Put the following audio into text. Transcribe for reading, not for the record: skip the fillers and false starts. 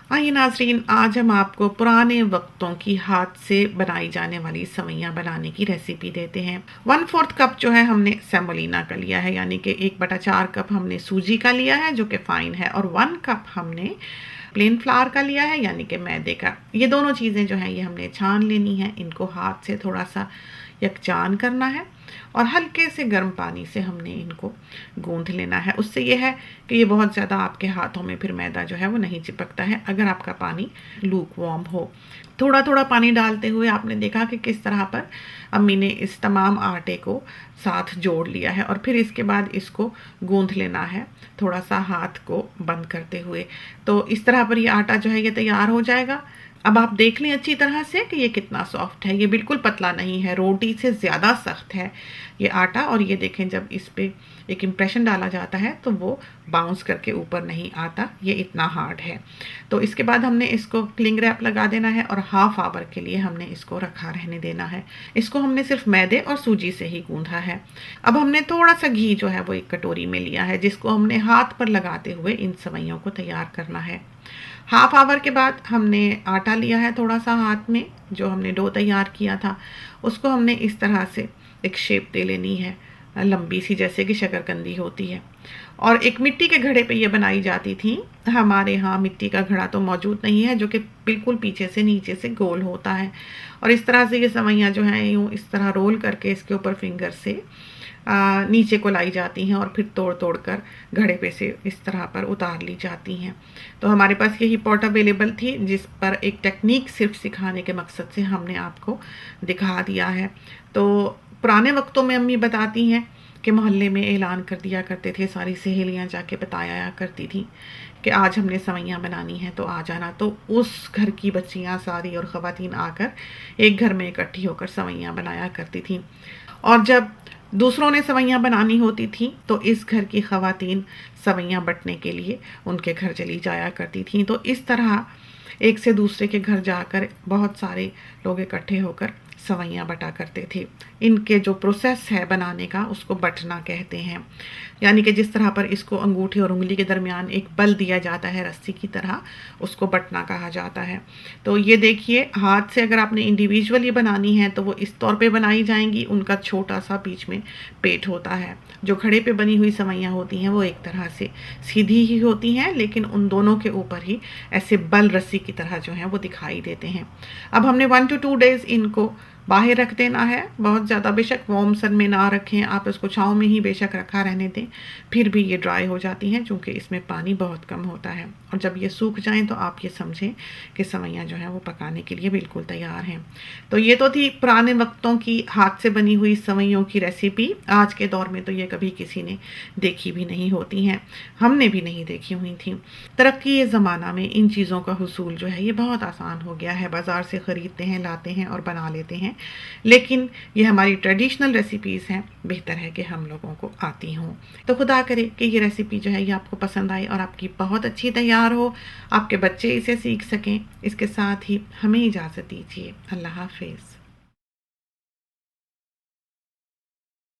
आइए नाज़रीन, आज हम आपको पुराने वक्तों की हाथ से बनाई जाने वाली सेवइयाँ बनाने की रेसिपी देते हैं। 1/4 कप जो है हमने सेमोलिना का लिया है, यानी कि 1/4 कप हमने सूजी का लिया है जो कि फ़ाइन है, और 1 कप हमने प्लेन फ्लावर का लिया है यानी कि मैदे का। ये दोनों चीज़ें जो हैं ये हमने छान लेनी है, इनको हाथ से थोड़ा सा यकजान करना है और हल्के से गर्म पानी से हमने इनको गूंथ लेना है। उससे ये है कि ये बहुत ज़्यादा आपके हाथों में फिर मैदा जो है वो नहीं चिपकता है अगर आपका पानी लूक वार्म हो। थोड़ा थोड़ा पानी डालते हुए आपने देखा कि किस तरह पर अम्मी ने इस तमाम आटे को साथ जोड़ लिया है, और फिर इसके बाद इसको गूंथ लेना है थोड़ा सा हाथ को बंद करते हुए। तो इस तरह पर ये आटा जो है ये तैयार हो जाएगा। अब आप देख लें अच्छी तरह से कि ये कितना सॉफ्ट है। ये बिल्कुल पतला नहीं है, रोटी से ज़्यादा सख्त है ये आटा। और ये देखें, जब इस पे एक इम्प्रेशन डाला जाता है तो वो बाउंस करके ऊपर नहीं आता, ये इतना हार्ड है। तो इसके बाद हमने इसको क्लिंग रैप लगा देना है और हाफ आवर के लिए हमने इसको रखा रहने देना है। इसको हमने सिर्फ मैदे और सूजी से ही गूंथा है। अब हमने थोड़ा सा घी जो है वो एक कटोरी में लिया है, जिसको हमने हाथ पर लगाते हुए इन सेवइयों को तैयार करना है। हाफ आवर के बाद हमने आटा लिया है थोड़ा सा हाथ में, जो हमने डो तैयार किया था उसको हमने इस तरह से एक शेप दे लेनी है, लंबी सी, जैसे कि शकरकंदी होती है। और एक मिट्टी के घड़े पे ये बनाई जाती थी। हमारे यहाँ मिट्टी का घड़ा तो मौजूद नहीं है, जो कि बिल्कुल पीछे से नीचे से गोल होता है। और इस तरह से ये सेवइयाँ जो हैं यूँ इस तरह रोल करके इसके ऊपर फिंगर से नीचे को लाई जाती हैं और फिर तोड़ तोड़ कर घड़े पे से इस तरह पर उतार ली जाती हैं। तो हमारे पास यही पॉट अवेलेबल थी, जिस पर एक टेक्निक सिर्फ सिखाने के मकसद से हमने आपको दिखा दिया है। तो पुराने वक्तों में अम्मी बताती हैं कि मोहल्ले में ऐलान कर दिया करते थे, सारी सहेलियां जाके बताया करती थी कि आज हमने सेवइयाँ बनानी है तो आ जाना। तो उस घर की बच्चियां सारी और ख़वातीन आकर एक घर में इकट्ठी होकर सेवइयाँ बनाया करती थीं। और जब दूसरों ने सेवइयाँ बनानी होती थी तो इस घर की ख़वातीन सेवइयाँ बँटने के लिए उनके घर चली जाया करती थीं। तो इस तरह एक से दूसरे के घर जाकर बहुत सारे लोग इकट्ठे होकर सेवइयाँ बटा करते थे। इनके जो प्रोसेस है बनाने का उसको बटना कहते हैं, यानी कि जिस तरह पर इसको अंगूठे और उंगली के दरमियान एक बल दिया जाता है रस्सी की तरह, उसको बटना कहा जाता है। तो ये देखिए, हाथ से अगर आपने इंडिविजुअली बनानी है तो वो इस तौर पे बनाई जाएंगी। उनका छोटा सा बीच में पेट होता है। जो घड़े पे बनी हुई सेवइयाँ होती हैं वो एक तरह से सीधी ही होती हैं, लेकिन उन दोनों के ऊपर ही ऐसे बल रस्सी की तरह जो हैं वो दिखाई देते हैं। अब हमने 1 to 2 डेज़ इनको बाहर रख देना है। बहुत ज़्यादा बेशक वार्म सन में ना रखें, आप इसको छाँव में ही बेशक रखा रहने दें, फिर भी ये ड्राई हो जाती हैं क्योंकि इसमें पानी बहुत कम होता है। और जब ये सूख जाएं तो आप ये समझें कि सेवइयाँ जो हैं वो पकाने के लिए बिल्कुल तैयार हैं। तो ये तो थी पुराने वक्तों की हाथ से बनी हुई सेवइयों की रेसिपी। आज के दौर में तो ये कभी किसी ने देखी भी नहीं होती हैं, हमने भी नहीं देखी हुई थी। तरक्की ज़माना में इन चीज़ों का हुसूल जो है ये बहुत आसान हो गया है। बाज़ार से ख़रीदते हैं, लाते हैं और बना लेते हैं। लेकिन ये हमारी ट्रेडिशनल रेसिपीज़ हैं, बेहतर है कि हम लोगों को आती हों। तो खुदा करे कि ये रेसिपी जो है ये आपको पसंद आए और आपकी बहुत अच्छी तैयार हो, आपके बच्चे इसे सीख सकें। इसके साथ ही हमें इजाज़त दीजिए। अल्लाह हाफ़िज़।